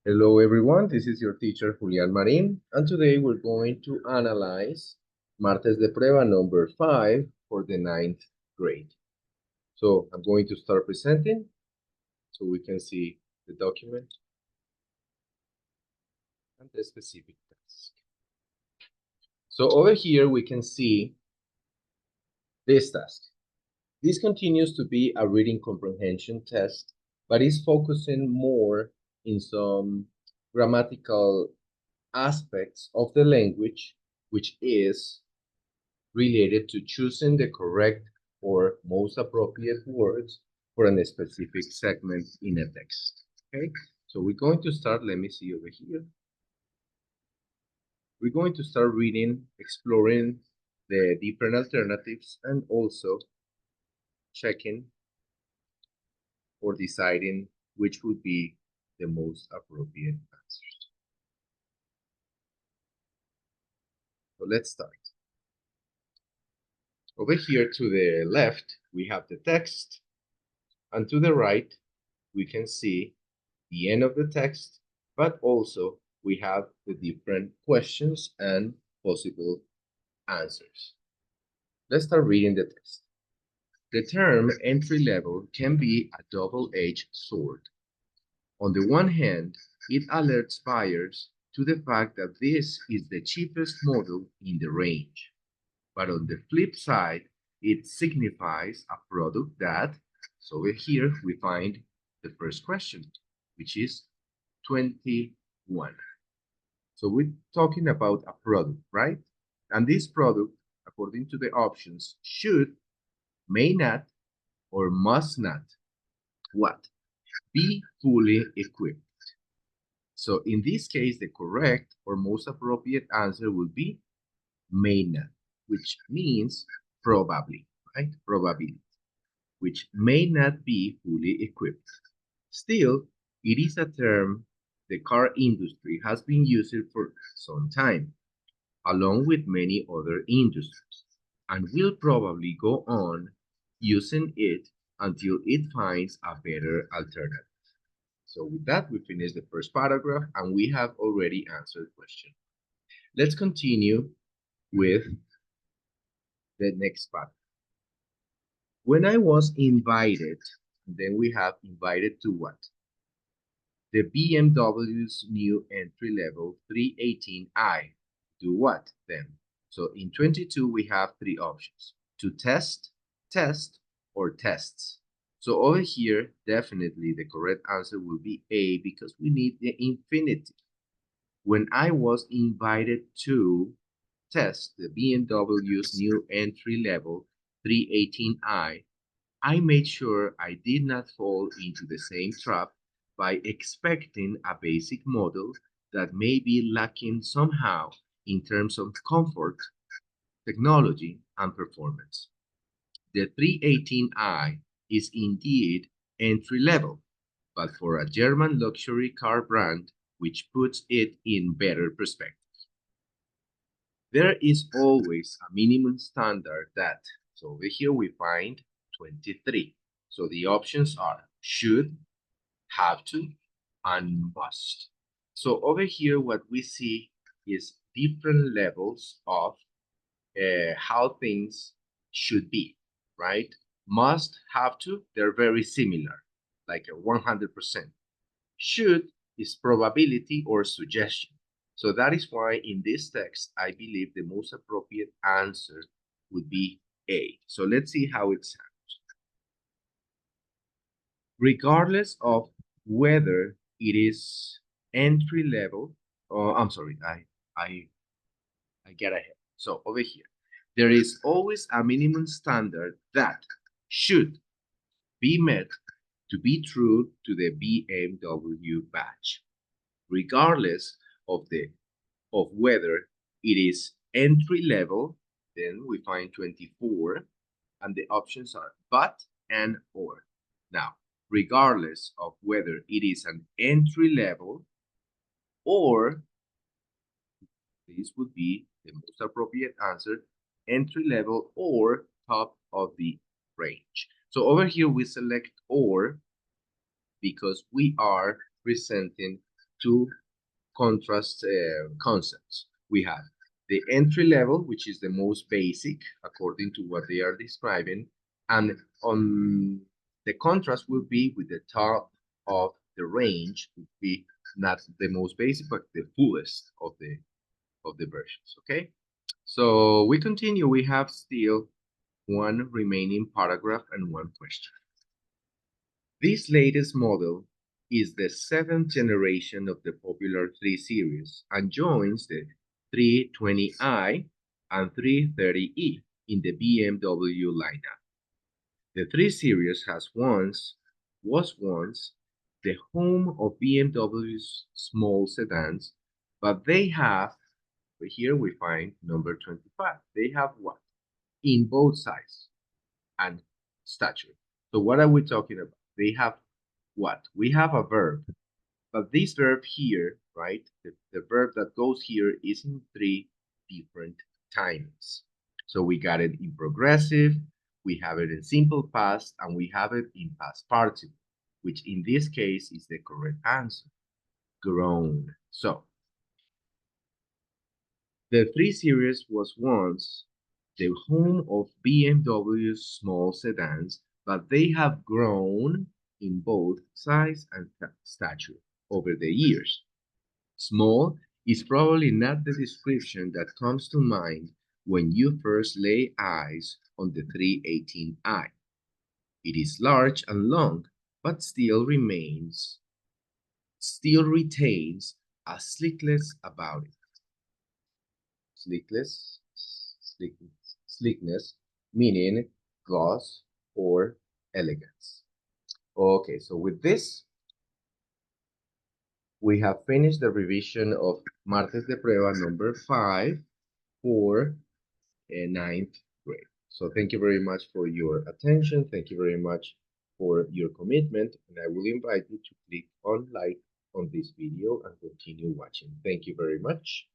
Hello everyone, this is your teacher Julian Marin, and today we're going to analyze Martes de Prueba number 5 for the 9th grade. So I'm going to start presenting so we can see the document and the specific task. So over here we can see this task. This continues to be a reading comprehension test, but is focusing more in some grammatical aspects of the language, which is related to choosing the correct or most appropriate words for a specific segment in a text. Okay, so we're going to start, let me see over here. We're going to start reading, exploring the different alternatives, and also checking or deciding which would be the most appropriate answers. So let's start. Over here to the left, we have the text, and to the right, we can see the end of the text, but also we have the different questions and possible answers. Let's start reading the text. The term entry level can be a double-edged sword. On the one hand, it alerts buyers to the fact that this is the cheapest model in the range. But on the flip side, it signifies a product that, so over here we find the first question, which is 21. So we're talking about a product, right? And this product, according to the options, should, may not, or must not, what? Be fully equipped. So in this case, the correct or most appropriate answer would be may not, which means probably, right? Probability, which may not be fully equipped. Still, it is a term the car industry has been using for some time, along with many other industries, and will probably go on using it until it finds a better alternative. So with that, we finish the first paragraph, and we have already answered the question. Let's continue with the next paragraph. When I was invited, then we have invited to what? The BMW's new entry-level 318i. Do what then? So in 22, we have three options: to test, test, or tests. So over here, definitely the correct answer will be A, because we need the infinitive. When I was invited to test the BMW's new entry-level 318i, I made sure I did not fall into the same trap by expecting a basic model that may be lacking somehow in terms of comfort, technology, and performance. The 318i is indeed entry level, but for a German luxury car brand, which puts it in better perspective. There is always a minimum standard that, so over here we find 23. So the options are should, have to, and must. So over here, what we see is different levels of how things should be, right? Must, have to, they're very similar, like a 100%. Should is probability or suggestion. So that is why in this text, I believe the most appropriate answer would be A. So let's see how it sounds. Regardless of whether it is entry level, or I'm sorry, I get ahead. So over here, there is always a minimum standard that should be met to be true to the BMW badge, regardless of whether it is entry level. Then we find 24, and the options are but and or. Now, regardless of whether it is an entry level or, this would be the most appropriate answer, entry level or top of the range. So over here we select or because we are presenting two contrast concepts. We have the entry level, which is the most basic according to what they are describing, and on the contrast will be with the top of the range, would be not the most basic, but the fullest of the versions. Okay, so we continue. We have still one remaining paragraph and one question. This latest model is the seventh generation of the popular 3 Series and joins the 320i and 330e in the BMW lineup. The 3 Series was once the home of BMW's small sedans, but they have, here we find number 25. They have what? In both size and stature. So what are we talking about? They have what? We have a verb, but this verb here, right? The verb that goes here is in 3 different times. So we got it in progressive, we have it in simple past, and we have it in past participle, which in this case is the correct answer. Grown. So the 3 Series was once the home of BMW's small sedans, but they have grown in both size and stature over the years. Small is probably not the description that comes to mind when you first lay eyes on the 318i. It is large and long, but still retains a slickness about it. Slickness, meaning gloss or elegance. Okay, so with this, we have finished the revision of Martes de Prueba number 5 for 9th grade. So thank you very much for your attention. Thank you very much for your commitment. And I will invite you to click on like on this video and continue watching. Thank you very much.